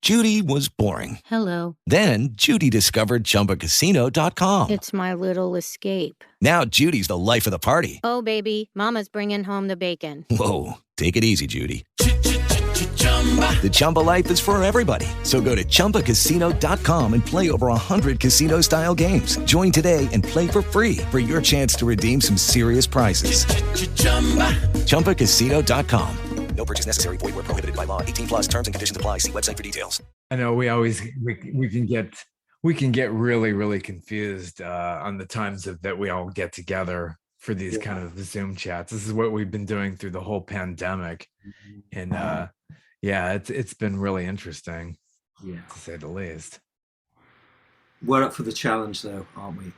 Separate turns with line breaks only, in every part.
Judy was boring.
Hello.
Then Judy discovered ChumbaCasino.com.
It's my little escape.
Now Judy's the life of the party.
Oh, baby, mama's bringing home the bacon.
Whoa, take it easy, Judy. The Chumba life is for everybody. So go to ChumbaCasino.com and play over 100 casino-style games. Join today and play for free for your chance to redeem some serious prizes. ChumbaCasino.com. No purchase necessary. Void where prohibited by law. 18 plus terms and conditions apply. See website for details.
I know we can get really confused on the times that we all get together for these kind of Zoom chats. This is what we've been doing through the whole pandemic. And it's been really interesting, to say the least.
We're up for the challenge though, aren't we?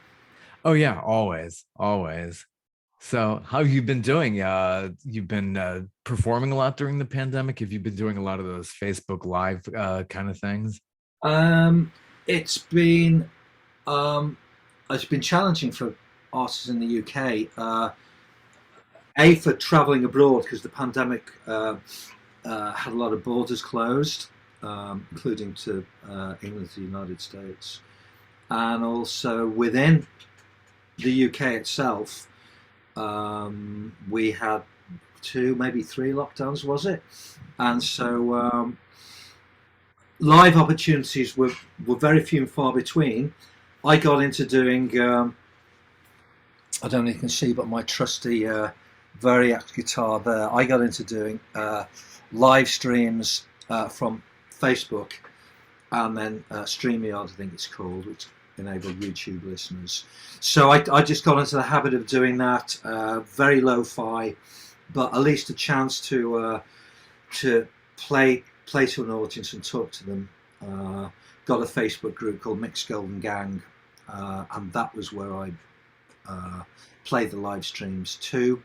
Oh yeah, always. So how have you been doing? You've been performing a lot during the pandemic. Have you been doing a lot of those Facebook Live kind of things?
It's been challenging for artists in the UK. For travelling abroad, because the pandemic had a lot of borders closed, including to England, the United States, and also within the UK itself. We had 2, maybe 3 lockdowns, was it? And so live opportunities were very few and far between. I got into doing, I don't know if you can see, but my trusty Variax guitar there. I got into doing live streams from Facebook, and then StreamYard, I think it's called, which enable YouTube listeners. So I just got into the habit of doing that, very lo-fi, but at least a chance to play to an audience and talk to them. Got a Facebook group called Mick's Golden Gang, and that was where I played the live streams too.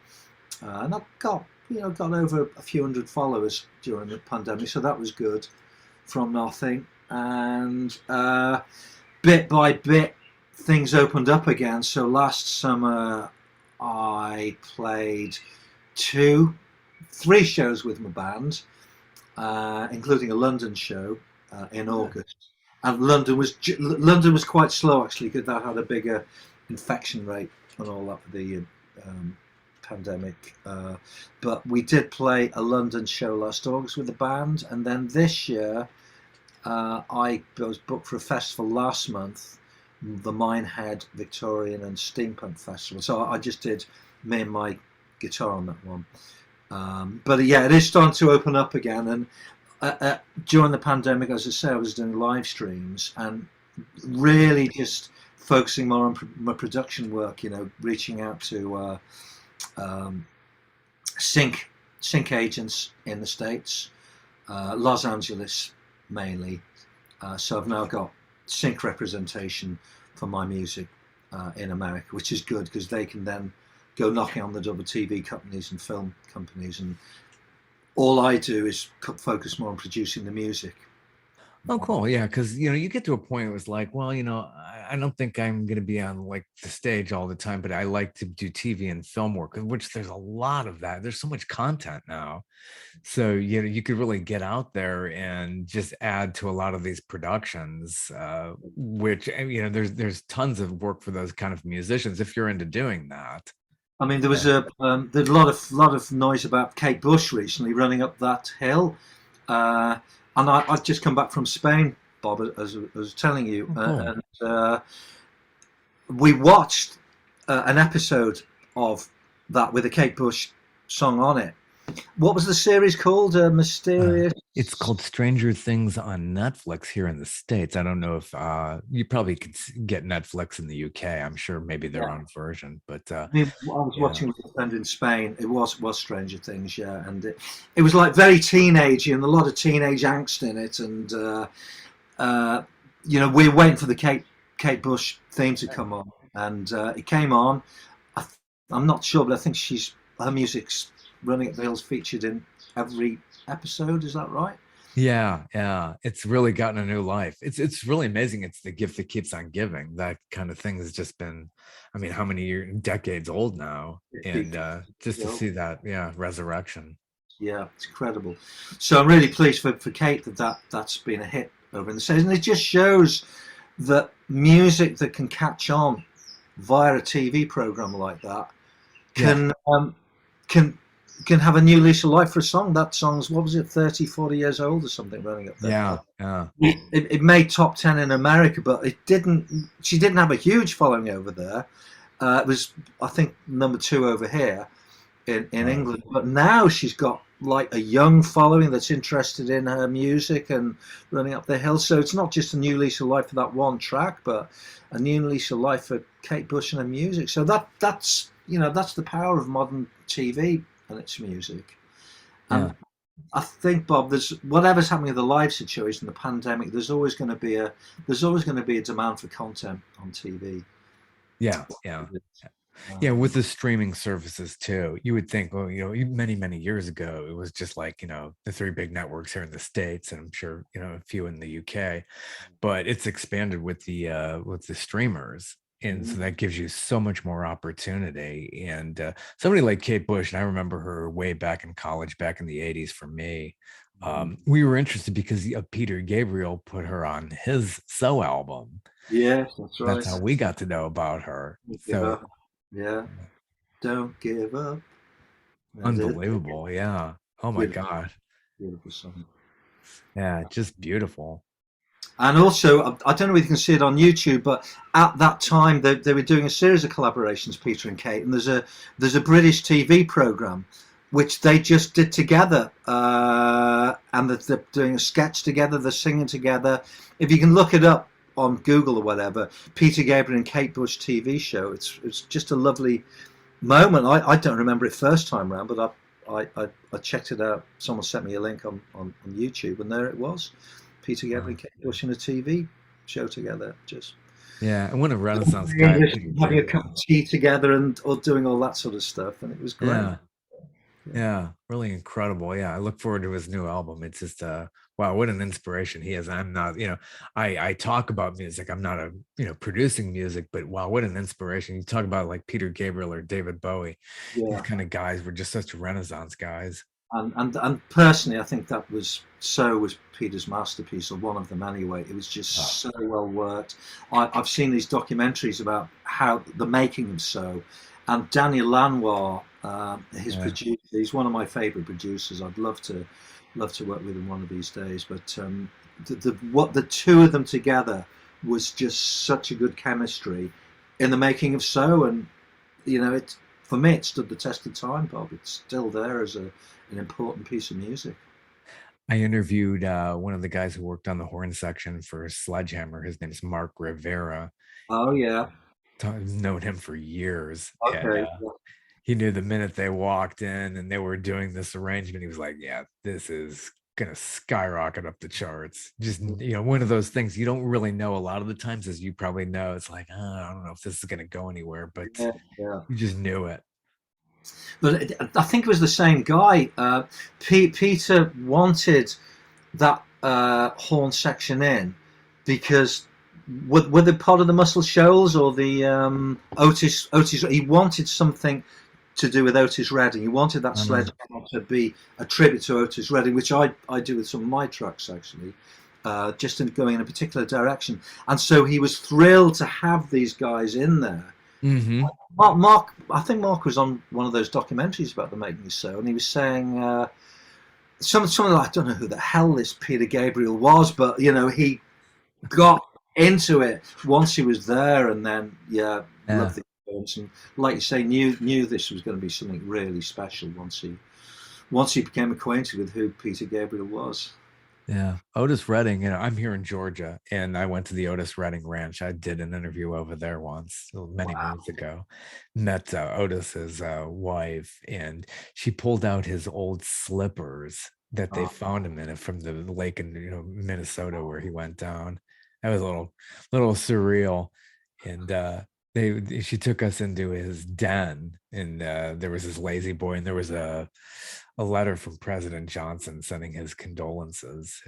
And I got over a few hundred followers during the pandemic, so that was good from nothing. And bit by bit, things opened up again. So last summer, I played 3 shows with my band, including a London show in August. And London was quite slow actually, because that had a bigger infection rate and all that for the pandemic. But we did play a London show last August with the band, and then this year. I was booked for a festival last month, the Minehead Victorian and Steampunk Festival. So I just did me and my guitar on that one. But it is starting to open up again. And during the pandemic, as I say, I was doing live streams and really just focusing more on my production work. Reaching out to sync agents in the States, Los Angeles. Mainly, so I've now got sync representation for my music in America, which is good because they can then go knocking on the double TV companies and film companies, and all I do is focus more on producing the music.
Oh, cool. Yeah, because you get to a point where it's like, well, I don't think I'm going to be on like the stage all the time, but I like to do TV and film work, which there's a lot of that. There's so much content now, so you could really get out there and just add to a lot of these productions, which there's tons of work for those kind of musicians if you're into doing that.
I mean, there was there's a lot of noise about Kate Bush recently running up that hill. And I've just come back from Spain, Bob, as I was telling you.
Oh, cool.
And we watched an episode of that with a Kate Bush song on it. What was the series called? Mysterious?
It's called Stranger Things on Netflix here in the States. I don't know if you probably could get Netflix in the UK. I'm sure maybe their own version. But
I was watching with a friend in Spain. It was Stranger Things, yeah. And it was like very teenagey and a lot of teenage angst in it. And, we're waiting for the Kate Bush theme to come on. And it came on. I'm not sure, but I think her music's Running at the Hills featured in every episode. Is that right?
Yeah. It's really gotten a new life. It's really amazing. It's the gift that keeps on giving. That kind of thing has just been, how many decades old now, and just to see that, resurrection.
Yeah, it's incredible. So I'm really pleased for Kate that's been a hit over in the States. And it just shows that music that can catch on via a TV program like that
Yeah.
can can have a new lease of life for a song. That song's, what was it, 30, 40 years old or something, running up there
Yeah.
now.
Yeah.
It made top 10 in America, but it didn't. She didn't have a huge following over there. It was, I think, number 2 over here in
Right.
England. But now she's got like a young following that's interested in her music and running up the hill. So it's not just a new lease of life for that one track, but a new lease of life for Kate Bush and her music. So that's that's the power of modern TV and its music.
Yeah.
And I think, Bob, there's whatever's happening in the live situation, the pandemic. There's always going to be a demand for content on TV.
Yeah. Yeah. Yeah, with the streaming services too, you would think, well, many, many years ago, it was just like, the 3 big networks here in the States, and I'm sure, a few in the UK, but it's expanded with the streamers. And so that gives you so much more opportunity. And somebody like Kate Bush, and I remember her way back in college, back in the 80s for me. We were interested because Peter Gabriel put her on his So album.
Yes, that's right.
That's how we got to know about her. So
yeah, don't give up.
unbelievable. Yeah. Oh my
Beautiful,
God.
beautiful song.
Yeah. Just beautiful.
And also, I don't know if you can see it on YouTube, but at that time they were doing a series of collaborations, Peter and Kate. And there's a British TV program which they just did together, and they're doing a sketch together. They're singing together. If you can look it up on Google or whatever, Peter Gabriel and Kate Bush TV show. It's just a lovely moment. I don't remember it first time round, but I checked it out. Someone sent me a link on YouTube, and there it was. Peter Gabriel and Kate Bush in a TV show together. Just
and what a Renaissance guy.
Having a cup of tea together or doing all that sort of stuff, and it was great.
Yeah, really incredible. Yeah, I look forward to his new album. It's just wow, what an inspiration he is. I'm not, I talk about music. I'm not producing music, but wow, what an inspiration. You talk about like Peter Gabriel or David Bowie. These kind of guys were just such Renaissance guys.
And personally, I think that was Peter's masterpiece, or one of them anyway. It was just so well worked. I've seen these documentaries about how the making of So, and Daniel Lanois, his producer. He's one of my favourite producers. I'd love to work with him one of these days. But what the two of them together was just such a good chemistry in the making of So, and it, for me, it stood the test of time, Bob. It's still there as an important piece of music.
I interviewed one of the guys who worked on the horn section for Sledgehammer. His name's Mark Rivera.
Oh yeah,
I've known him for years.
okay.
And, he knew the minute they walked in and they were doing this arrangement, he was like, yeah, this is gonna skyrocket up the charts. Just one of those things you don't really know a lot of the times, as you probably know. It's like, I don't know if this is gonna go anywhere, but you just knew it.
But I think it was the same guy. Peter wanted that horn section in because were they part of the Muscle Shoals or the Otis? He wanted something to do with Otis Redding. He wanted that Sledgehammer to be a tribute to Otis Redding, which I do with some of my tracks actually, just in going in a particular direction. And so he was thrilled to have these guys in there.
Mm-hmm.
Mark, I think Mark was on one of those documentaries about the making of So, and he was saying something like, I don't know who the hell this Peter Gabriel was, but he got into it once he was there, and then loved the experience, and like you say, knew this was going to be something really special once he became acquainted with who Peter Gabriel was.
Yeah, Otis Redding. I'm here in Georgia, and I went to the Otis Redding Ranch. I did an interview over there once, many months ago. Met Otis's wife, and she pulled out his old slippers that they found him in from the lake in Minnesota where he went down. That was a little surreal, and she took us into his den, and there was this lazy boy, and there was a letter from President Johnson sending his condolences.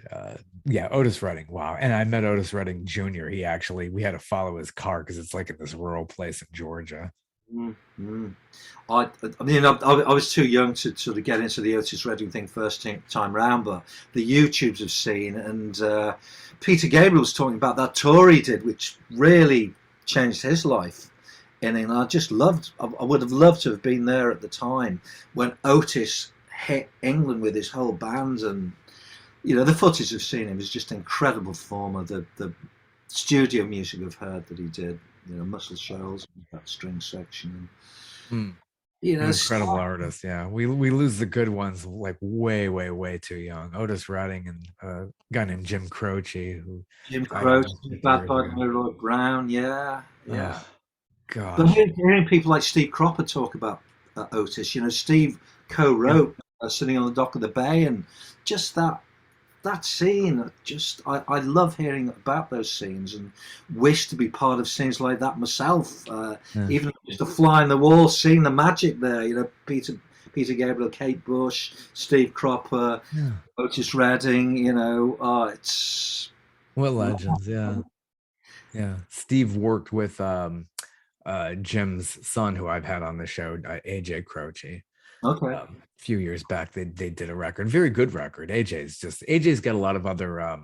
Otis Redding. Wow. And I met Otis Redding Jr. We had to follow his car because it's like in this rural place in Georgia.
Mm. I mean, I was too young to sort of get into the Otis Redding thing first time round, but the YouTubes I've seen, and Peter Gabriel was talking about that tour he did, which really changed his life. And I just loved. I would have loved to have been there at the time when Otis hit England with his whole band, and the footage I've seen him is just incredible performer. The studio music I've heard that he did, Muscle Shoals, that string section.
Hmm.
An
incredible artist. Yeah, we lose the good ones like way too young. Otis Redding and a guy named Jim Croce, who
Jim Croce, Bad Bad Mary Brown. Yeah.
Oh,
But
gosh.
hearing people like Steve Cropper talk about Otis, Steve co-wrote Sitting on the Dock of the Bay, and just that scene, I love hearing about those scenes and wish to be part of scenes like that myself. Even just a fly in the wall, seeing the magic there. Peter Gabriel, Kate Bush, Steve Cropper, Otis Redding. It's
what legends. Yeah. Steve worked with Jim's son, who I've had on the show, AJ Croce.
Okay.
A few years back, they did a record, very good record. AJ's got a lot of other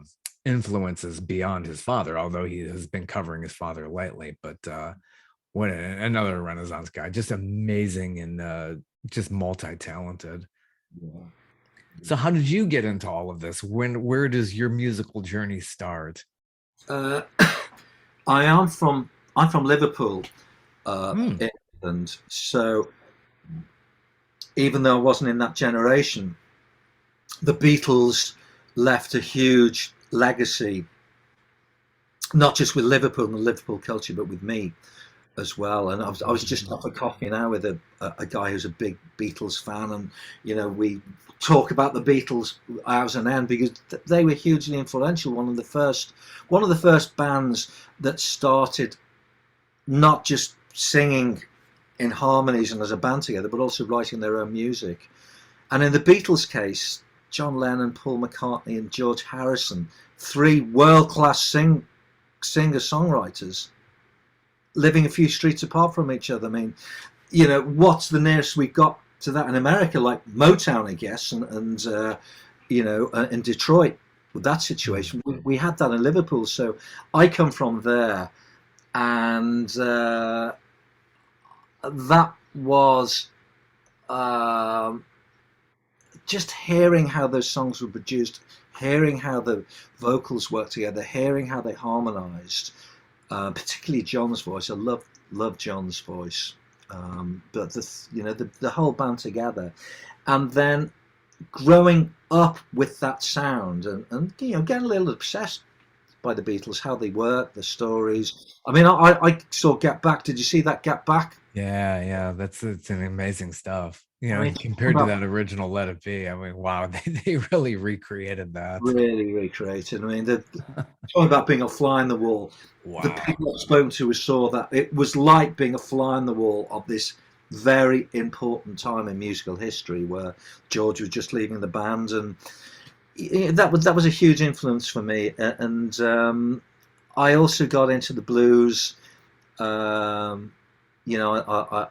influences beyond his father, although he has been covering his father lately. But what another Renaissance guy, just amazing and just multi-talented.
Yeah.
So how did you get into all of this? Where does your musical journey start?
I'm from Liverpool, England. So even though I wasn't in that generation, the Beatles left a huge legacy, not just with Liverpool and the Liverpool culture, but with me as well. And I was just off a coffee now with a guy who's a big Beatles fan, and we talk about the Beatles hours and end because they were hugely influential. One of the first bands that started not just singing in harmonies and as a band together, but also writing their own music. And in the Beatles' case, John Lennon, Paul McCartney, and George Harrison, three world-class singer-songwriters, living a few streets apart from each other. I mean, what's the nearest we've got to that in America? Like Motown, I guess, and in Detroit with that situation. We had that in Liverpool, so I come from there, and that was just hearing how those songs were produced, hearing how the vocals worked together, hearing how they harmonized, particularly John's voice. I love John's voice, but the whole band together, and then growing up with that sound and getting a little obsessed by the Beatles, how they work, the stories. I mean, I saw Get Back. Did you see that Get Back?
Yeah, it's an amazing stuff. Compared to that original Let It Be, I mean, wow, they really recreated that.
Really recreated. I mean, talking about being a fly in the wall. Wow. The people I've spoken to saw that it was like being a fly in the wall of this very important time in musical history where George was just leaving the band, and that was a huge influence for me. And I also got into the blues. I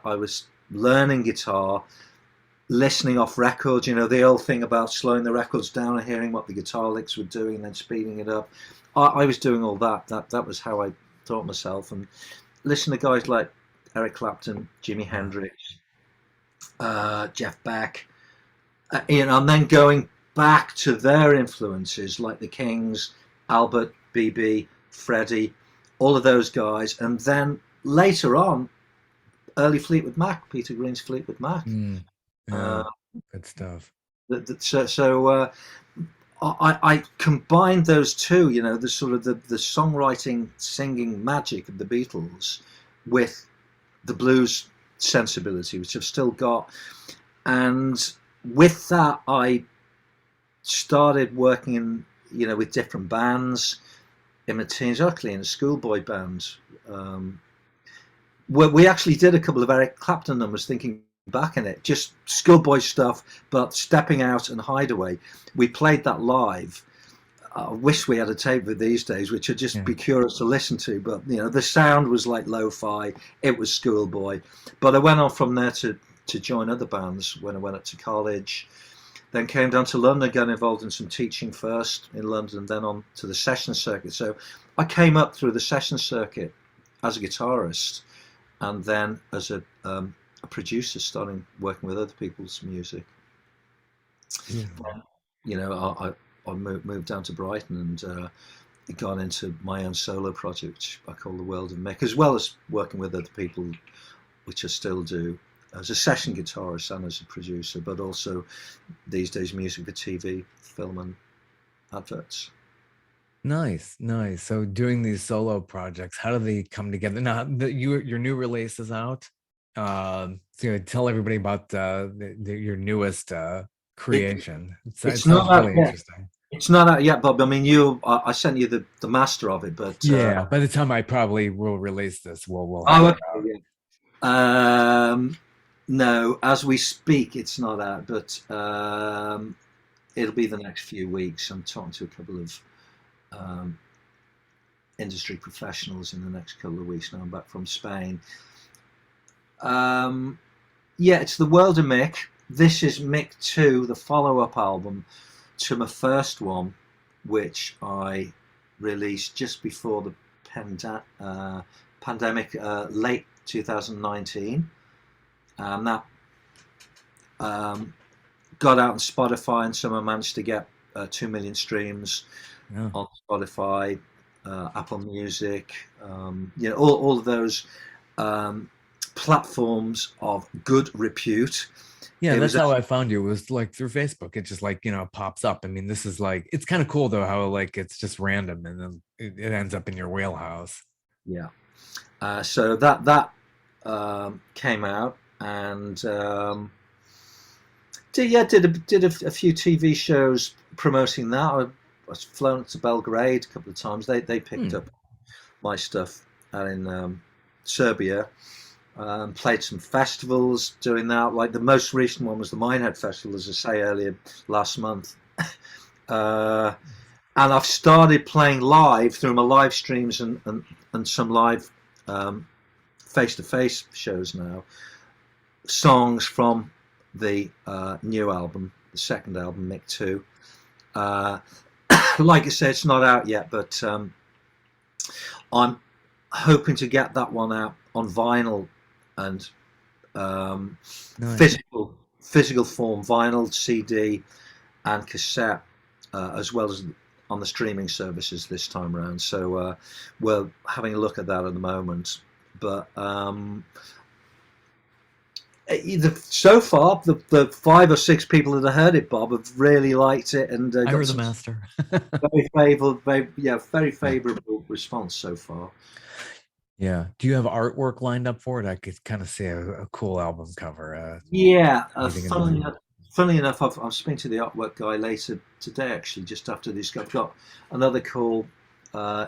was learning guitar, listening off records, the old thing about slowing the records down and hearing what the guitar licks were doing and then speeding it up. I was doing all that. That was how I taught myself, and listening to guys like Eric Clapton, Jimi Hendrix, Jeff Beck, and then going back to their influences like the Kings, Albert, BB, Freddie, all of those guys, and then later on, early Fleetwood Mac, Peter Green's Fleetwood Mac.
Good stuff.
I combined those two, the sort of the songwriting, singing magic of the Beatles with the blues sensibility, which I've still got. And with that, I started working in, with different bands in my teens, actually in a schoolboy band. We actually did a couple of Eric Clapton numbers, thinking back in it, just schoolboy stuff, but Stepping Out and Hideaway. We played that live I wish we had a tape of these days, which would just be curious to listen to. But the sound was like lo-fi. It was schoolboy. But I went on from there to join other bands when I went up to college. Then came down to London, got involved in some teaching first in London, then on to the session circuit. So I came up through the session circuit as a guitarist, and then as a producer, starting working with other people's music. I moved down to Brighton and got into my own solo project, which I call the World of Mick, as well as working with other people, which I still do as a session guitarist and as a producer, but also these days music for TV, film, and adverts.
Nice. So doing these solo projects, how do they come together? Now, your new release is out. So tell everybody about your newest creation. It's not really interesting.
It's not out yet, Bob. I mean, I sent you the master of it, but
by the time I probably will release this, we'll
have it out. No, as we speak, it's not out, but it'll be the next few weeks. I'm talking to a couple of industry professionals in the next couple of weeks. Now I'm back from Spain. It's the World of Mick. This is Mick II, the follow-up album to my first one, which I released just before the pandemic, late 2019. And that got out on Spotify, and somehow managed to get 2 million streams on Spotify, Apple Music, all of those platforms of good repute.
Yeah, that's how I found you. It was like through Facebook. It just pops up. I mean, this is it's kind of cool though, how it's just random and then it ends up in your wheelhouse.
Yeah. So that came out, and did a few TV shows promoting that. I was flown to Belgrade a couple of times. They picked up my stuff out in Serbia. Played some festivals doing that. Like the most recent one was the Minehead Festival, as I say earlier, last month. And I've started playing live through my live streams and some live face-to-face shows now. Songs from the new album, the second album, Mick II. Like I said, it's not out yet, but I'm hoping to get that one out on vinyl and physical form, vinyl, CD, and cassette, as well as on the streaming services this time around. So we're having a look at that at the moment. But so far, the 5 or 6 people that have heard it, Bob, have really liked it, and
I heard the master.
very favourable response so far.
Yeah. Do you have artwork lined up for it? I could kind of see a cool album cover.
Funnily enough, I'm speaking to the artwork guy later today, actually, just after this. I've got another call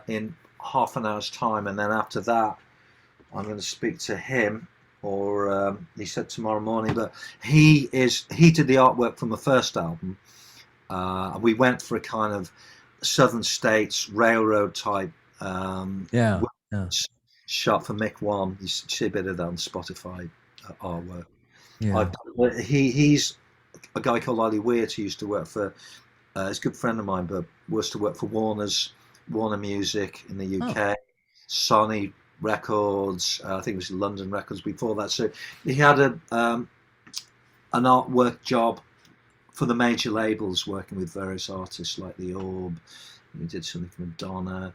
in half an hour's time, and then after that, I'm going to speak to him, or he said tomorrow morning, but he did the artwork from the first album. We went for a kind of Southern States railroad type shot for Mick I. You see a bit of that on Spotify artwork. Yeah. He's a guy called Ollie Weir, who used to work for, he's a good friend of mine, but was to work for Warner Music in the UK, Sony Records, I think it was London Records before that. So he had an artwork job for the major labels, working with various artists like The Orb. He did something for Madonna,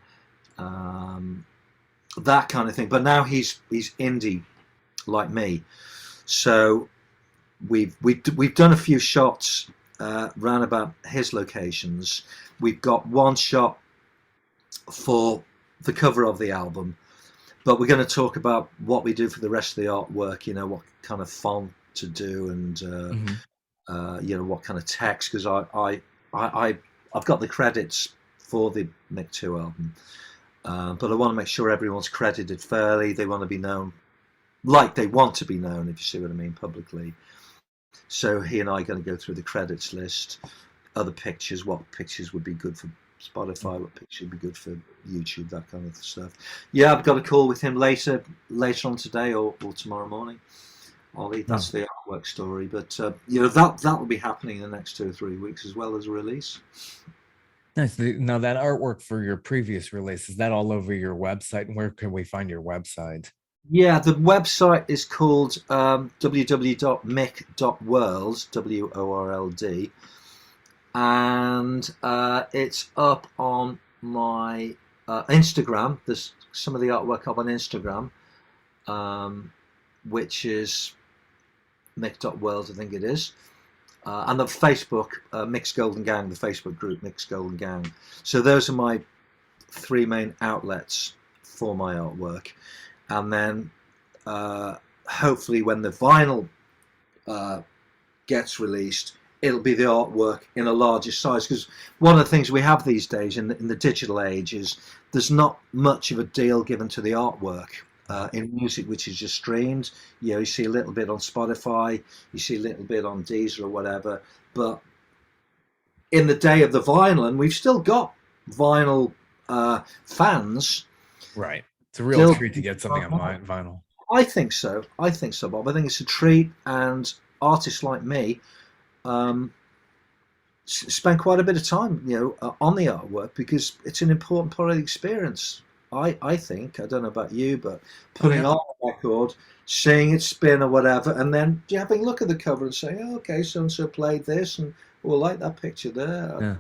that kind of thing. But now he's indie like me. So we've done a few shots round about his locations. We've got one shot for the cover of the album, but we're going to talk about what we do for the rest of the artwork, what kind of font to do, and what kind of text, because I've got the credits for the Mick II album, but I want to make sure everyone's credited fairly. They want to be known like they want to be known, if you see what I mean, publicly. So he and I are going to go through the credits list, other pictures, what pictures would be good for Spotify, what should be good for YouTube, that kind of stuff. Yeah, I've got a call with him later on today or tomorrow morning. Ollie, that's the artwork story, but that will be happening in the next 2 or 3 weeks as well as a release.
Nice. Now that artwork for your previous release, is that all over your website? And where can we find your website?
Yeah, the website is called www.mick.world, WORLD, and it's up on my Instagram. There's some of the artwork up on Instagram, which is Mick.world, I think it is. And the Facebook, Mick's Golden Gang, the Facebook group, Mick's Golden Gang. So those are my 3 main outlets for my artwork. And then hopefully when the vinyl gets released, it'll be the artwork in a larger size. Because one of the things we have these days in the digital age is there's not much of a deal given to the artwork. In music which is just streamed, you see a little bit on Spotify, you see a little bit on Deezer or whatever, but in the day of the vinyl, and we've still got vinyl fans.
Right. It's a real treat to get something on vinyl.
I think so, Bob. I think it's a treat, and artists like me spend quite a bit of time, on the artwork, because it's an important part of the experience. I think, I don't know about you, but putting on a record, seeing it spin or whatever, and then having a look at the cover and saying, oh, okay, so-and-so played this, and we'll like that picture there.
Yeah.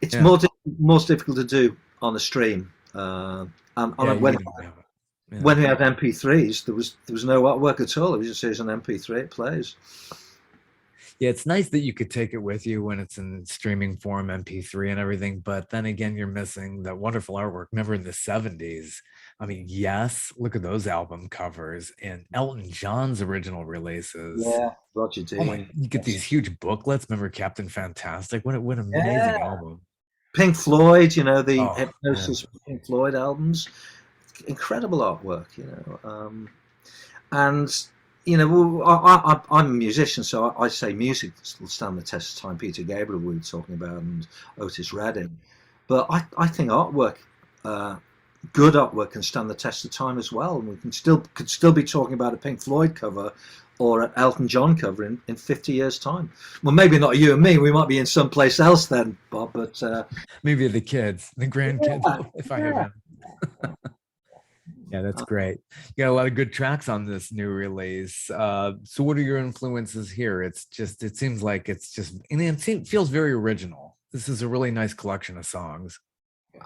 It's more difficult to do on a stream. And when we had MP3s, there was no artwork at all. It was just here's an MP3, it plays.
Yeah, it's nice that you could take it with you when it's in streaming form, MP3 and everything. But then again, you're missing that wonderful artwork. Remember in the 70s? I mean, yes, look at those album covers and Elton John's original releases.
Yeah, Roger D.
Oh you get these huge booklets. Remember Captain Fantastic? What an amazing album.
Pink Floyd, the Hypnosis Pink Floyd albums. Incredible artwork, and I'm a musician, so I say music will stand the test of time. Peter Gabriel we were talking about, and Otis Redding, but I think artwork, good artwork, can stand the test of time as well, and we could still be talking about a Pink Floyd cover or an Elton John cover in 50 years' time. Well, maybe not you and me. We might be in someplace else then, Bob. But
maybe the kids, the grandkids, if I have them. Yeah, that's great. You got a lot of good tracks on this new release. So what are your influences here? It seems like it feels very original. This is a really nice collection of songs.
Yeah.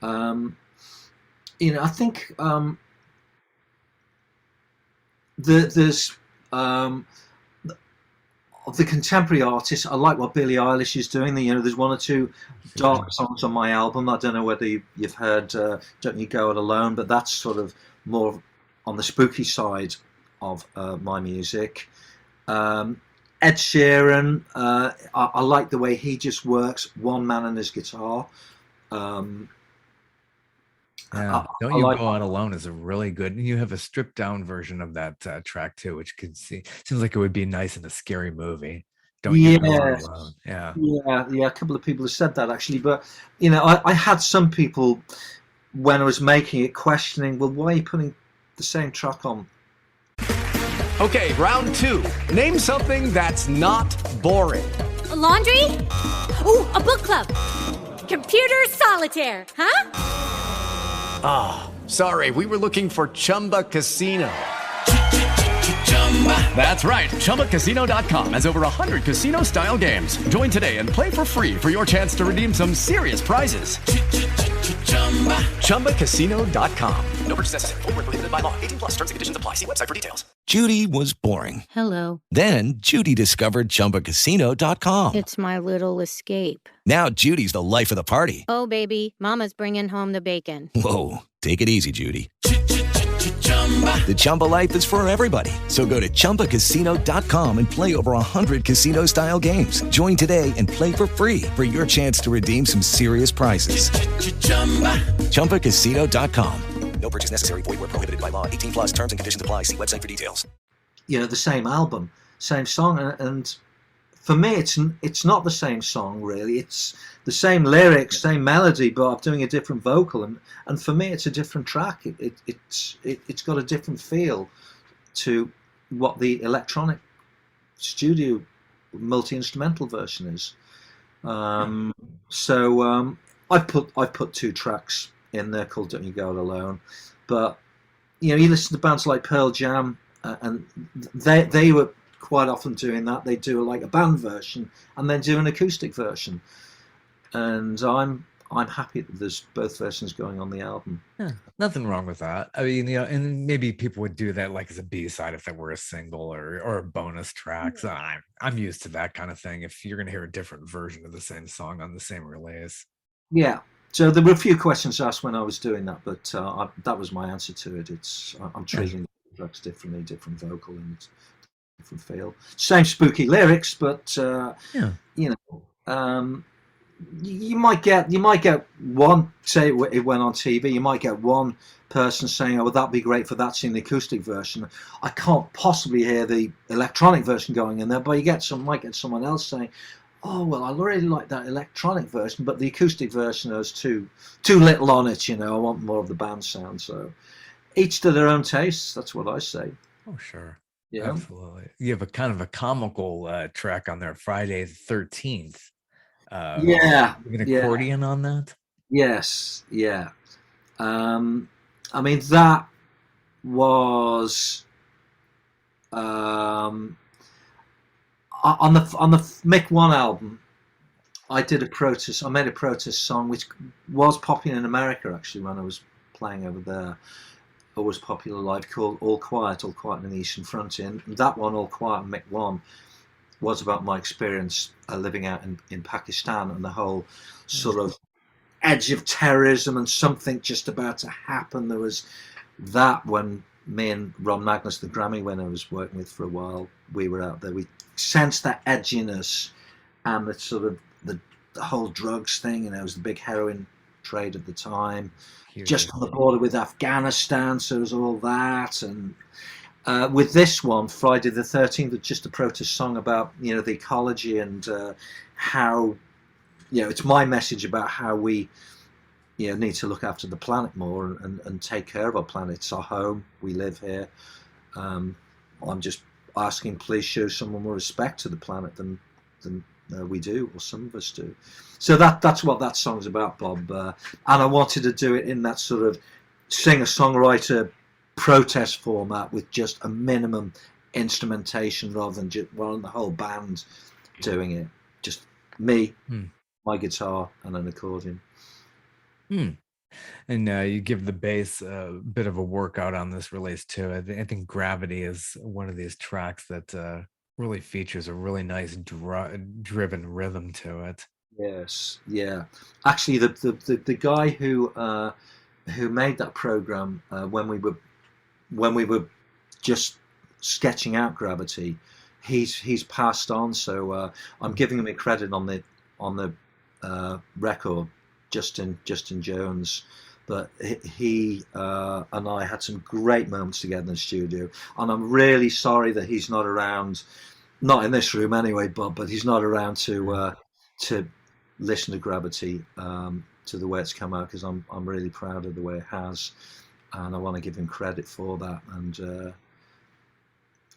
I think there's of the contemporary artists, I like what Billie Eilish is doing. There's 1 or 2 dark songs on my album. I don't know whether you've heard Don't You Go It Alone, but that's sort of more on the spooky side of my music. Ed Sheeran, I like the way he just works one man and his guitar.
Don't You Go Out Alone is a really good, and you have a stripped down version of that track too, which seems like it would be nice in a scary movie. Don't You Go Out Alone. Yeah. A couple of people have said that actually, but
I had some people when I was making it questioning, well, why are you putting the same track on?
Okay, round 2. Name something that's not boring.
A laundry? Ooh, a book club. Computer solitaire, huh?
Ah, sorry, we were looking for Chumba Casino. That's right, ChumbaCasino.com has over 100 casino-style games. Join today and play for free for your chance to redeem some serious prizes. ChumbaCasino.com. No purchase necessary. Void where prohibited by law. 18+ terms and conditions apply. See website for details.
Judy was boring.
Hello.
Then Judy discovered ChumbaCasino.com.
It's my little escape.
Now Judy's the life of the party.
Oh, baby, mama's bringing home the bacon.
Whoa, take it easy, Judy. The Chumba life is for everybody. So go to ChumbaCasino.com and play over 100 casino-style games. Join today and play for free for your chance to redeem some serious prizes. ChumbaCasino.com. No purchase necessary. Void where prohibited by law. 18+ terms and conditions apply. See website for details.
The same album, same song, and for me, it's not the same song really. It's the same lyrics, same melody, but I'm doing a different vocal, and for me, it's a different track. It's got a different feel to what the electronic studio multi-instrumental version is. So I've put 2 tracks in there called "Don't You Go It Alone," but you listen to bands like Pearl Jam, and they were quite often doing that. They do like a band version and then do an acoustic version, and I'm happy that there's both versions going on the album.
Yeah, nothing wrong with that. I mean, and maybe people would do that like as a B-side if that were a single or a bonus track. So I'm used to that kind of thing. If you're going to hear a different version of the same song on the same release.
Yeah. So there were a few questions asked when I was doing that, but that was my answer to it. I'm treating the tracks differently, different vocal and different feel. Same spooky lyrics, but you might get one, say it went on TV, you might get one person saying, "Oh, well, that'd be great for that scene, the acoustic version. I can't possibly hear the electronic version going in there," but might get someone else saying, "Oh, well, I really like that electronic version, but the acoustic version has too little on it, I want more of the band sound." So each to their own tastes, that's what I say.
Oh, sure.
Yeah.
Absolutely. You have a kind of a comical track on there, Friday the 13th.
Yeah.
An accordion on that?
Yes. Yeah. I mean, that was on the Mick I album. I made a protest song which was popular in America actually when I was playing over there. It was popular live, called All Quiet on the Eastern Frontier. And that one, All Quiet on Mick I, was about my experience living out in Pakistan and the whole sort of edge of terrorism and something just about to happen. There was that when me and Ron Magnus, the Grammy winner I was working with for a while, we were out there. We sensed that edginess and the sort of the whole drugs thing. It was the big heroin trade at the time, just on the border with Afghanistan. So it was all that. And with this one, Friday the 13th, was just a protest song about the ecology and how it's my message about how we need to look after the planet more and take care of our planet. It's our home. We live here. I'm just asking, please show someone more respect to the planet than we do, or some of us do. So that's what that song's about, Bob. And I wanted to do it in that sort of singer-songwriter protest format with just a minimum instrumentation rather than just the whole band doing it. Just me, my guitar, and an accordion.
And you give the bass a bit of a workout on this release too. I think Gravity is one of these tracks that really features a really nice driven rhythm to it.
Yes, yeah. Actually, the guy who made that program when we were just sketching out Gravity, he's passed on. So I'm giving him a credit on the record, Justin Jones. But he and I had some great moments together in the studio, and I'm really sorry that he's not around, not in this room anyway, Bob, but he's not around to listen to Gravity to the way it's come out, because I'm really proud of the way it has, and I want to give him credit for that. And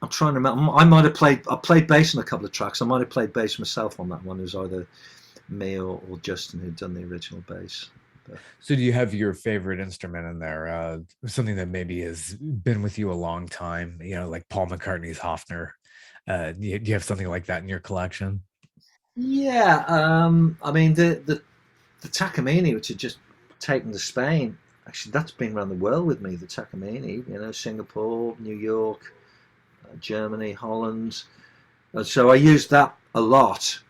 I'm trying to remember. I played bass on a couple of tracks. I might have played bass myself on that one. It was either me or Justin who'd done the original bass.
So do you have your favorite instrument in there? Something that maybe has been with you a long time, like Paul McCartney's Hofner. Do you have something like that in your collection?
Yeah, I mean the Takamine, which had just taken to Spain. Actually, that's been around the world with me. The Takamine, Singapore, New York, Germany, Holland. So I used that a lot.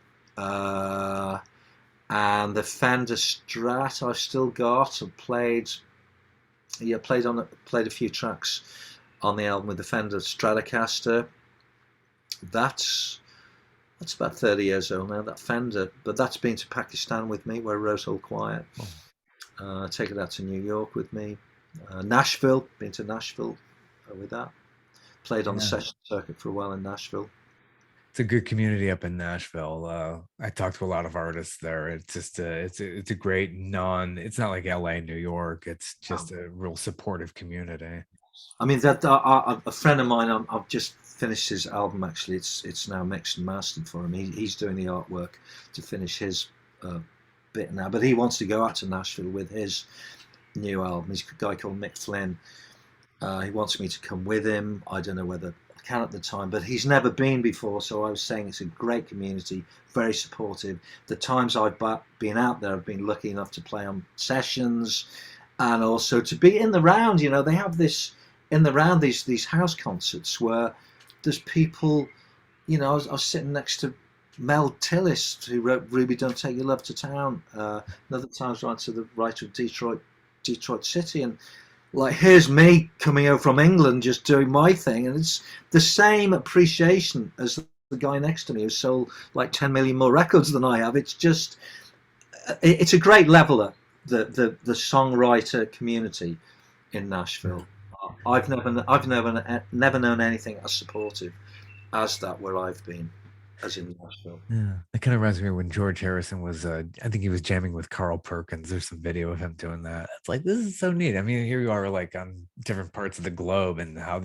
And the Fender Strat I've still got. I've played a few tracks on the album with the Fender Stratocaster. That's about 30 years old now, that Fender, but that's been to Pakistan with me, where I wrote All Quiet. Taken that to New York with me. Nashville, with that. Played on the session circuit for a while in Nashville.
It's a good community up in Nashville. I talked to a lot of artists there. It's just it's a great it's not like LA, New York. It's just a real supportive community.
I mean, that a friend of mine, I've just finished his album. Actually, it's now mixed and mastered for him. He's doing the artwork to finish his bit now, but he wants to go out to Nashville with his new album. He's a guy called Mick Wynne. He wants me to come with him. I don't know whether I can at the time, but he's never been before, so I was saying it's a great community, very supportive. The times I've been out there, I've been lucky enough to play on sessions and also to be in the round. You know, they have this in the round, these house concerts where there's people, you know, I was sitting next to Mel Tillis, who wrote Ruby Don't Take Your Love to Town, another times writer of Detroit City, and like, here's me coming over from England just doing my thing, and it's the same appreciation as the guy next to me who sold like 10 million more records than I have. It's just, it's a great leveler, the songwriter community in Nashville. I've never known anything as supportive as that where I've been, as in Nashville.
Yeah, it kind of reminds me of when George Harrison was, I think he was jamming with Carl Perkins. There's some video of him doing that. It's like, this is so neat. I mean, here you are like on different parts of the globe and how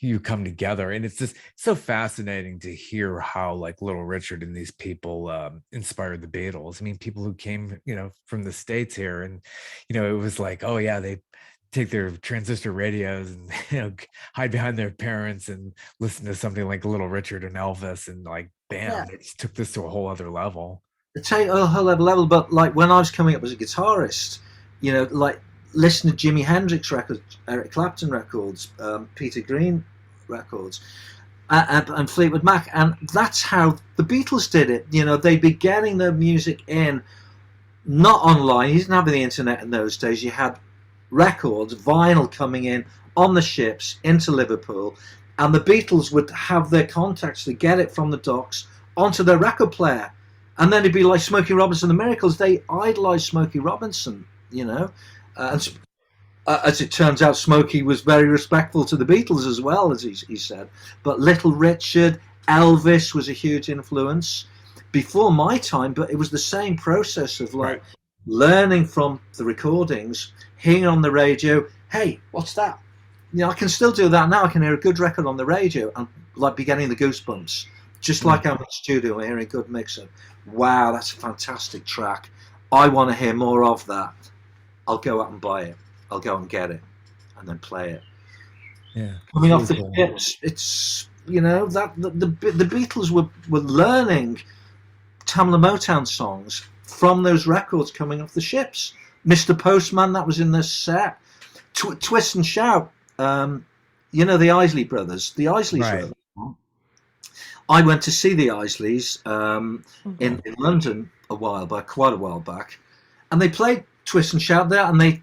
you come together. And it's just so fascinating to hear how like Little Richard and these people inspired the Beatles. I mean, people who came, you know, from the States here, and, you know, it was like, oh yeah, they take their transistor radios and, you know, hide behind their parents and listen to something like Little Richard and Elvis, and like, bam, it just took this to a whole other level.
Take a whole other level. But like when I was coming up as a guitarist, you know, like listen to Jimi Hendrix records, Eric Clapton records, Peter Green records, and Fleetwood Mac, and that's how the Beatles did it. You know, they'd be getting their music in, not online. You didn't have the internet in those days. You had records, vinyl coming in on the ships into Liverpool, and the Beatles would have their contacts to get it from the docks onto their record player. And then it'd be like Smokey Robinson and the Miracles. They idolized Smokey Robinson, you know. As it turns out, Smokey was very respectful to the Beatles as well, as he said. But Little Richard, Elvis was a huge influence before my time, but it was the same process of like learning from the recordings, hearing on the radio, hey, what's that? You know, I can still do that now. I can hear a good record on the radio and like be getting the goosebumps, just like I'm in the studio hearing a good mixer. Wow, that's a fantastic track. I want to hear more of that. I'll go out and buy it. I'll go and get it and then play it.
Yeah.
Coming off the ships, it's, you know, that the Beatles were learning Tamla Motown songs from those records coming off the ships. Mr. Postman, that was in this set. Twist and Shout, you know, the Isley Brothers. The Isleys were. I went to see the Isleys in London quite a while back, and they played Twist and Shout there, and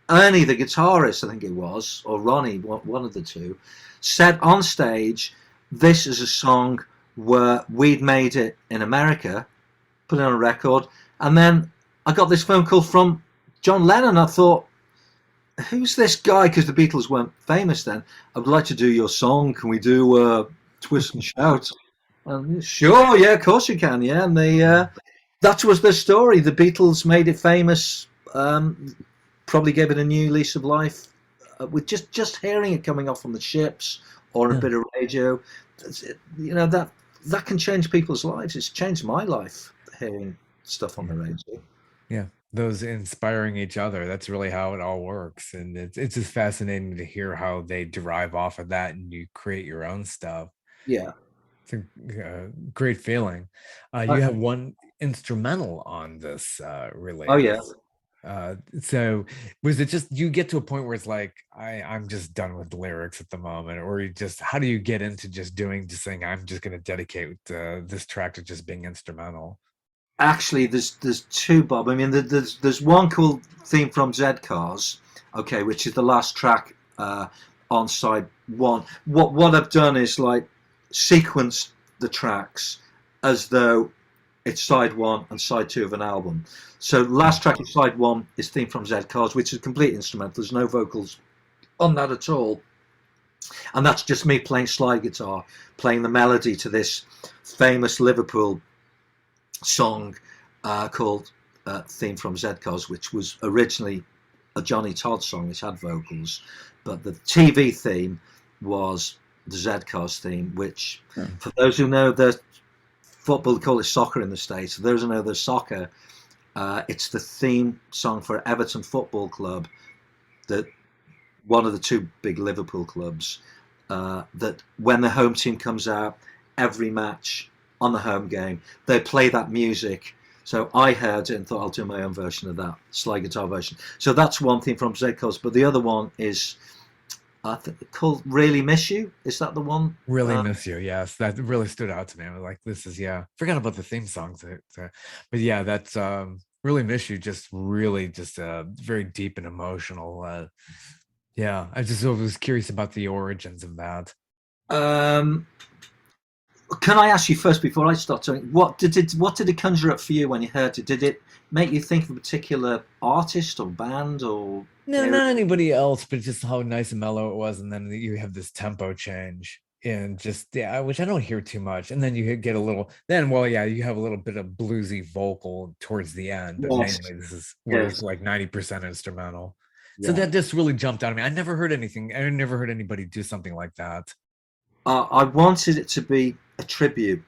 Ernie, the guitarist, I think it was, or Ronnie, one of the two, said on stage, this is a song where we'd made it in America, put it on a record, and then I got this phone call from John Lennon. I thought, who's this guy? Because the Beatles weren't famous then. I would like to do your song. Can we do Twist and Shout? Sure, yeah, of course you can, yeah. And that was the story. The Beatles made it famous, probably gave it a new lease of life with just hearing it coming off on the ships or a bit of radio. You know, that can change people's lives. It's changed my life, hearing stuff on the radio.
Yeah, those inspiring each other. That's really how it all works. And it's just fascinating to hear how they derive off of that and you create your own stuff.
Yeah.
It's a great feeling. You have one instrumental on this release.
Oh, yeah.
So was it just, you get to a point where it's like, I'm just done with the lyrics at the moment, or how do you get into just saying, I'm just going to dedicate this track to just being instrumental? Actually,
there's two, Bob. I mean, there's one called Theme from Z Cars, okay, which is the last track on side one. What I've done is like sequenced the tracks as though it's side one and side two of an album. So the last track of side one is Theme from Z Cars, which is complete instrumental. There's no vocals on that at all. And that's just me playing slide guitar, playing the melody to this famous Liverpool song called Theme from Zedcos, which was originally a Johnny Todd song, which had vocals, but the TV theme was the Zedcos theme, which for those who know the football, they call it soccer in the States. For those who know the soccer, it's the theme song for Everton Football Club, that one of the two big Liverpool clubs, that when the home team comes out, every match on the home game, they play that music. So I heard it and thought I'll do my own version of that, slide guitar version. So that's one thing from Zedcos, but the other one is called Really Miss You. Is that the one?
Really Miss You, yes. That really stood out to me. I was like, this is, forgot about the theme songs. But yeah, that's Really Miss You, just really just very deep and emotional. I just was curious about the origins of that.
Can I ask you first, before I start talking, what did it conjure up for you when you heard it? Did it make you think of a particular artist or band or?
No, not anybody else, but just how nice and mellow it was. And then you have this tempo change and just, which I don't hear too much. And then you get a little, you have a little bit of bluesy vocal towards the end. But
Yes.
mainly this is where it's like 90% instrumental.
Yeah.
So that just really jumped out at me. I never heard anybody do something like that.
I wanted it to be a tribute.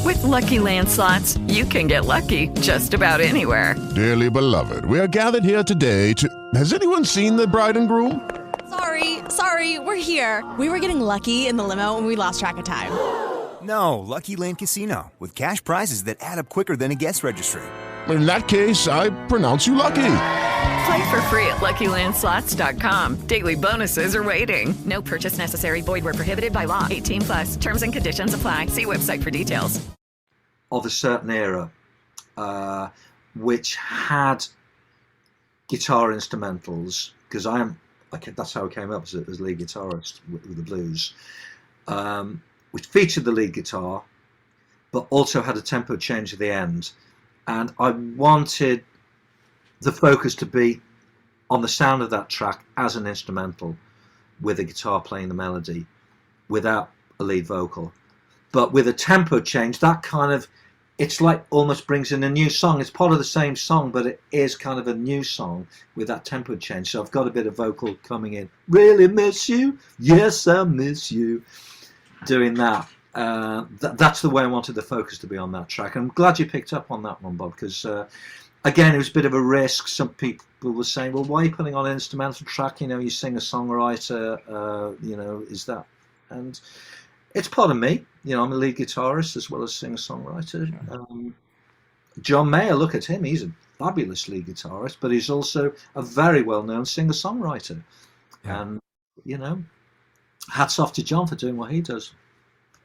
With Lucky Land Slots, you can get lucky just about anywhere.
Dearly beloved, we are gathered here today to... Has anyone seen the bride and groom?
Sorry, we're here. We were getting lucky in the limo and we lost track of time.
No, Lucky Land Casino, with cash prizes that add up quicker than a guest registry.
In that case, I pronounce you lucky.
Play for free at LuckyLandSlots.com. Daily bonuses are waiting. No purchase necessary. Void where prohibited by law. 18+. Terms and conditions apply. See website for details.
Of a certain era, which had guitar instrumentals, because that's how I came up as lead guitarist with the blues, which featured the lead guitar, but also had a tempo change at the end. And I wanted the focus to be on the sound of that track as an instrumental, with a guitar playing the melody without a lead vocal, but with a tempo change. That kind of, it's like almost brings in a new song. It's part of the same song, but it is kind of a new song with that tempo change. So I've got a bit of vocal coming in. Really miss you, yes I miss you, doing that. That's the way I wanted the focus to be on that track. And I'm glad you picked up on that one, Bob, because again, it was a bit of a risk. Some people were saying, well, why are you putting on an instrumental track? You sing a songwriter, is that? And it's part of me. I'm a lead guitarist as well as singer-songwriter. John Mayer, look at him. He's a fabulous lead guitarist, but he's also a very well-known singer-songwriter. Yeah. And, hats off to John for doing what he does.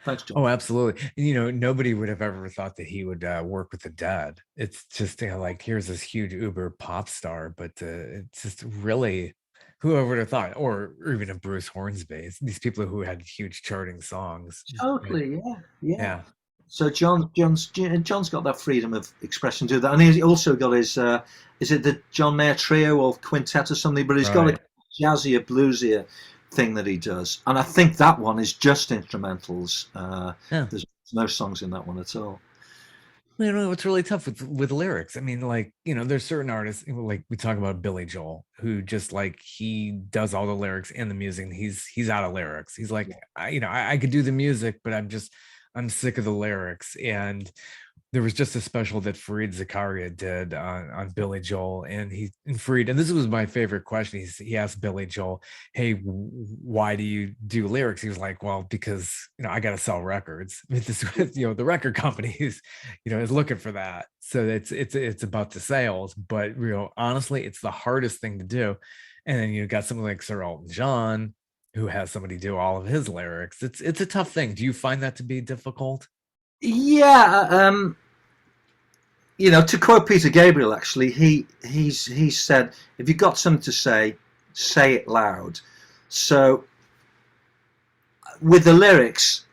Thanks, John.
Oh, absolutely. Nobody would have ever thought that he would work with the Dead. It's just like, here's this huge uber pop star, but it's just really, whoever would have thought, or even a Bruce Hornsby, these people who had huge charting songs.
Totally, yeah. So John's got that freedom of expression to do that, and he's also got his is it the John Mayer trio or quintet or something? But he's got a jazzier, bluesier thing that he does, and I think that one is just instrumentals. There's no songs in that one at all.
It's really tough with lyrics. I mean, there's certain artists, like we talk about Billy Joel, who just he does all the lyrics and the music, and he's out of lyrics. He's like, I could do the music, but I'm sick of the lyrics. And there was just a special that Fareed Zakaria did on Billy Joel, and Fareed, and this was my favorite question. He asked Billy Joel, "Hey, why do you do lyrics?" He was like, "Well, because I got to sell records. The record company is looking for that. So it's about the sales. But honestly, it's the hardest thing to do. And then you got something like Sir Elton John, who has somebody do all of his lyrics. It's a tough thing. Do you find that to be difficult?"
Yeah. To quote Peter Gabriel, actually, he said, if you've got something to say it loud. So with the lyrics,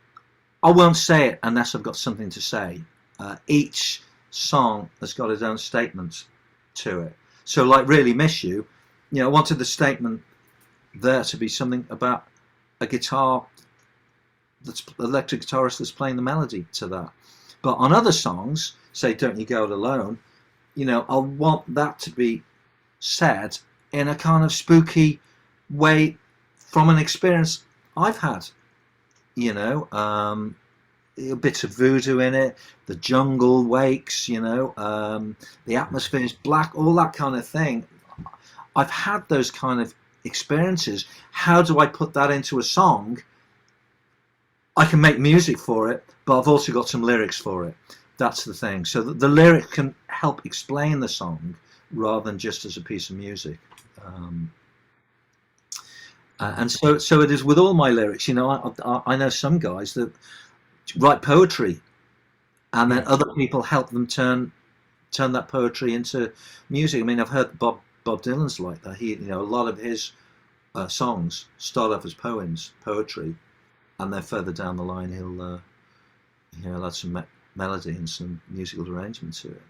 I won't say it unless I've got something to say. Each song has got its own statement to it. So like Really Miss You, I wanted the statement there to be something about a guitar that's electric guitarist that's playing the melody to that. But on other songs, say Don't You Go It Alone, you know, I want that to be said in a kind of spooky way from an experience I've had, you know, a bit of voodoo in it, the jungle wakes, you know, the atmosphere is black, all that kind of thing. I've had those kind of experiences. How do I put that into a song? I can make music for it, but I've also got some lyrics for it. That's the thing. So the lyric can help explain the song rather than just as a piece of music. And so it is with all my lyrics. You know, I know some guys that write poetry, and then other people help them turn that poetry into music. I mean, I've heard Bob Dylan's like that. He, you know, a lot of his songs start off as poetry, and then further down the line he'll add some melody and some musical arrangement to it.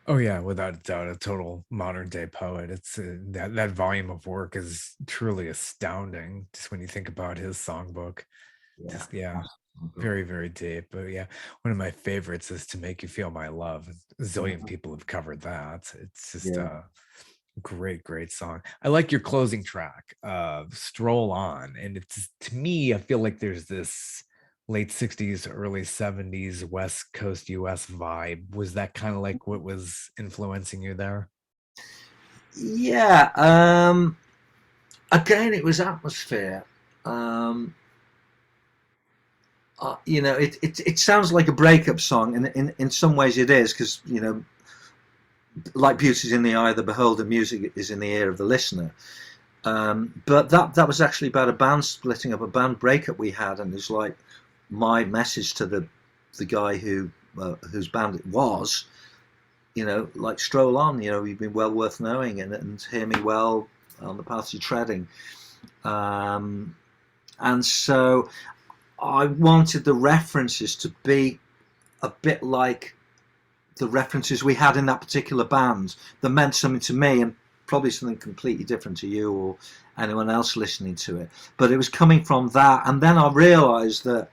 Oh yeah, without a doubt, a total modern day poet. It's that volume of work is truly astounding. Just when you think about his songbook, very, very deep. But yeah, one of my favorites is "To Make You Feel My Love." A zillion people have covered that. It's just a great song. I like your closing track, "Stroll On," and it's, to me, I feel like there's this late 60s, early 70s West Coast US vibe. Was that kind of like what was influencing you there?
Yeah. Again, it was atmosphere. You know, it sounds like a breakup song, and in some ways it is, because, you know, like beauty's in the eye of the beholder, music is in the ear of the listener. But that was actually about a band splitting up, a band breakup we had, and it was like my message to the guy whose band it was, you know, like, stroll on, you know, you've been well worth knowing, and hear me well on the path you're treading. And so I wanted the references to be a bit like the references we had in that particular band that meant something to me, and probably something completely different to you or anyone else listening to it. But it was coming from that, and then I realised that,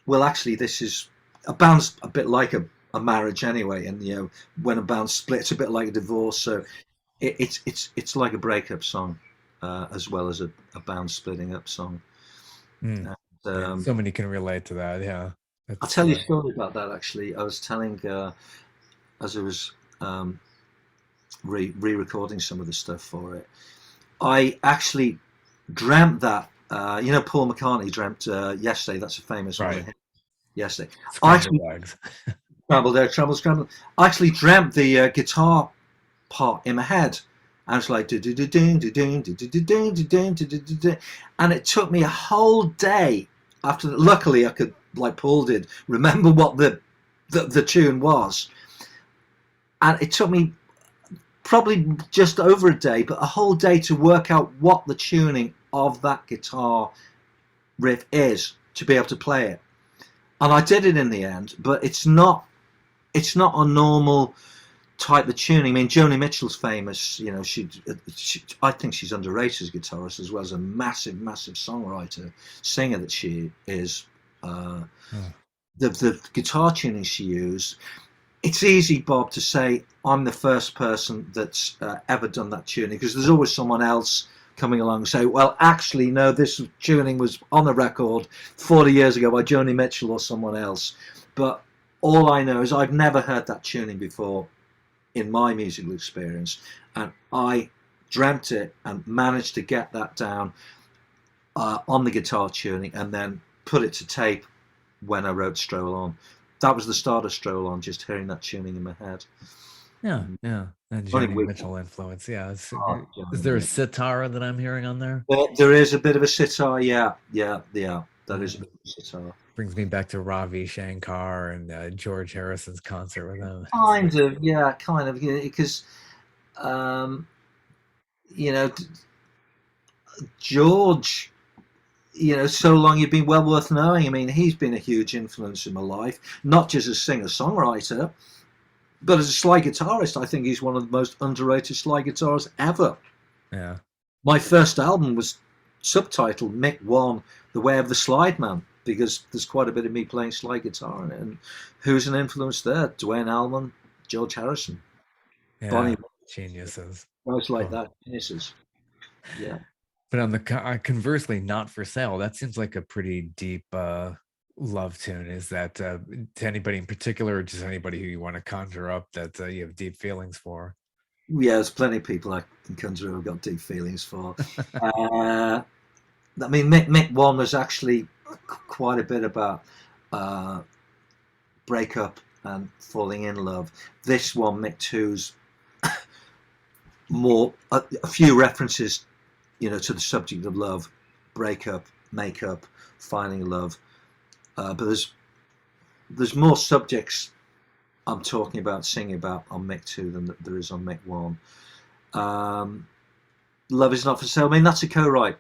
well, actually, this is a band's a bit like a marriage anyway, and, you know, when a band splits, a bit like a divorce. So it's like a breakup song, as well as a band splitting up song. And,
so many can relate to that. Yeah,
I'll tell you a story about that. Actually, I was telling, as I was re-recording some of the stuff for it, I actually dreamt that, you know, Paul McCartney dreamt Yesterday. That's a famous one. Yesterday.
Scrambled eggs.
Scrambled. I actually dreamt the guitar part in my head. I was like, and it took me a whole day after that. Luckily, I could, like Paul did, remember what the tune was, and it took me probably just over a day, but a whole day to work out what the tuning of that guitar riff is, to be able to play it. And I did it in the end, but it's not a normal type of tuning. I mean, Joni Mitchell's famous, you know, she I think she's underrated as a guitarist, as well as a massive songwriter, singer that she is. The guitar tuning she used, it's easy, Bob, to say I'm the first person that's ever done that tuning, because there's always someone else coming along and say, well, actually, no, this tuning was on the record 40 years ago by Joni Mitchell or someone else. But all I know is I've never heard that tuning before in my musical experience, and I dreamt it and managed to get that down on the guitar tuning, and then put it to tape when I wrote Stroll On. That was the start of Stroll On, just hearing that tuning in my head.
Yeah. That Joni Mitchell influence. Yeah. Is there a sitar that I'm hearing on there?
There is a bit of a sitar. Yeah. That is a bit of a sitar.
Brings me back to Ravi Shankar and George Harrison's concert with them.
Kind of, because, you know, George, you know, so long you've been well worth knowing. I mean, he's been a huge influence in my life, not just as singer-songwriter, but as a slide guitarist. I think he's one of the most underrated slide guitarists ever.
Yeah.
My first album was subtitled Mick I, The Way of the Slide Man, because there's quite a bit of me playing slide guitar in it. And who's an influence there? Duane Allman, George Harrison, Bonnie,
geniuses,
guys like that, geniuses. Yeah.
But on the conversely, Not for Sale, that seems like a pretty deep love tune. Is that to anybody in particular, or just anybody who you want to conjure up that you have deep feelings for?
Yeah, there's plenty of people I can conjure who've got deep feelings for. I mean, Mick I was actually quite a bit about breakup and falling in love. This one, Mick II's, more a few references, to the subject of love, breakup, makeup, finding love. But there's more subjects I'm talking about, singing about on Mick II than there is on Mick I. Love Is Not For Sale. I mean, that's a co-write.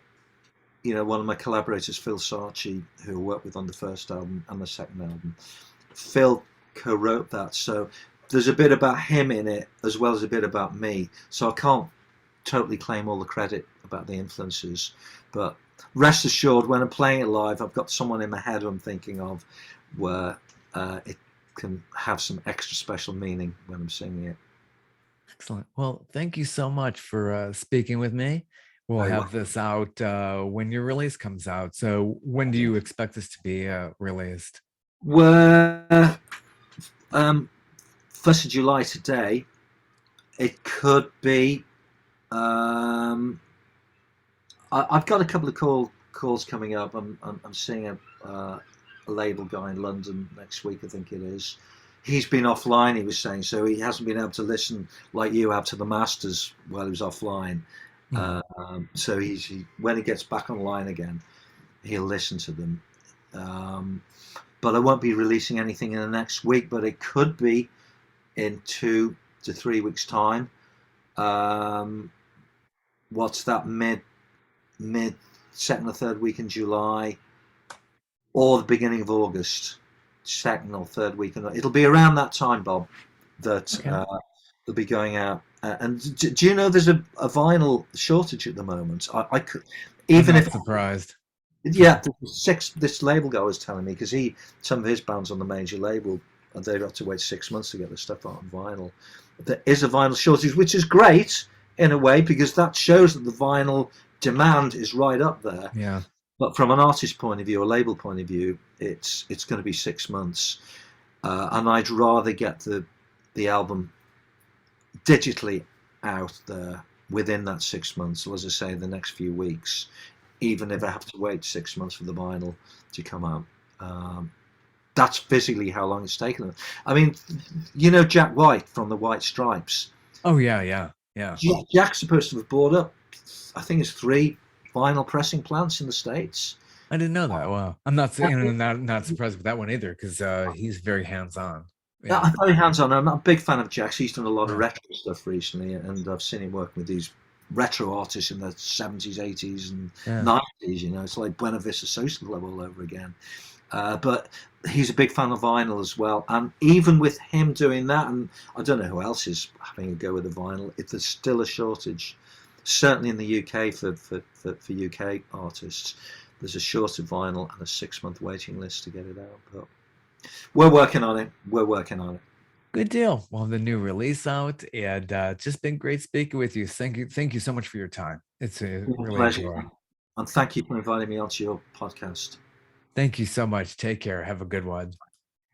One of my collaborators, Phil Sarchi, who I worked with on the first album and the second album, Phil co-wrote that. So there's a bit about him in it as well as a bit about me. So I can't totally claim all the credit about the influences, but rest assured, when I'm playing it live, I've got someone in my head who I'm thinking of where it can have some extra special meaning when I'm singing it.
Excellent. Well, thank you so much for speaking with me. We'll have this out when your release comes out. So when do you expect this to be released?
Well, 1st of July today. It could be. I've got a couple of calls coming up. I'm seeing a label guy in London next week, I think it is. He's been offline, he was saying, so he hasn't been able to listen like you have to the masters while he was offline. So when he gets back online again, he'll listen to them. But I won't be releasing anything in the next week, but it could be in 2 to 3 weeks' time. What's that, mid second or third week in July, or the beginning of August, second or third week. It'll be around that time, Bob, that they'll be going out. And do you know there's a vinyl shortage at the moment? I could, even
I'm
if
surprised.
Yeah, this label guy was telling me, because some of his bands on the major label, and they've got to wait 6 months to get the stuff out on vinyl. There is a vinyl shortage, which is great in a way, because that shows that the vinyl demand is right up there.
Yeah.
But from an artist point of view, or label point of view, it's going to be 6 months, and I'd rather get the album digitally out there within that 6 months. So as I say, the next few weeks, even if I have to wait 6 months for the vinyl to come out. That's physically how long it's taken them. I mean, Jack White from the White Stripes.
Oh yeah.
Jack's supposed to have bought up, I think it's 3 vinyl pressing plants in the States.
I didn't know that. Wow. I'm not surprised with that one either, because he's very hands-on.
Yeah, I'm very hands-on. I'm not a big fan of Jack's. He's done a lot of retro stuff recently, and I've seen him working with these retro artists in the 70s, 80s, and 90s. It's like Buena Vista Social Club all over again. But he's a big fan of vinyl as well. And even with him doing that, and I don't know who else is having a go with the vinyl, there's still a shortage. Certainly in the UK for UK artists, there's a shortage of vinyl and a 6-month waiting list to get it out. But we're working on it.
Good deal. Well, the new release out, and just been great speaking with you. Thank you so much for your time. It's a really
pleasure. And thank you for inviting me onto your podcast.
Thank you so much. Take care. Have a good one.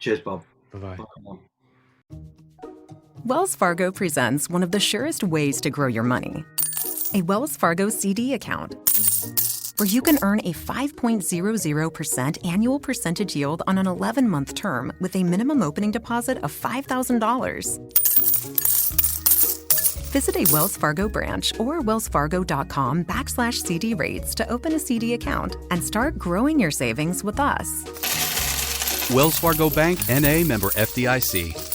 Cheers, Bob.
Bye-bye.
Wells Fargo presents one of the surest ways to grow your money. A Wells Fargo CD account, where you can earn a 5.00% annual percentage yield on an 11-month term with a minimum opening deposit of $5,000. Visit a Wells Fargo branch or wellsfargo.com/CD rates to open a CD account and start growing your savings with us.
Wells Fargo Bank, N.A., member FDIC.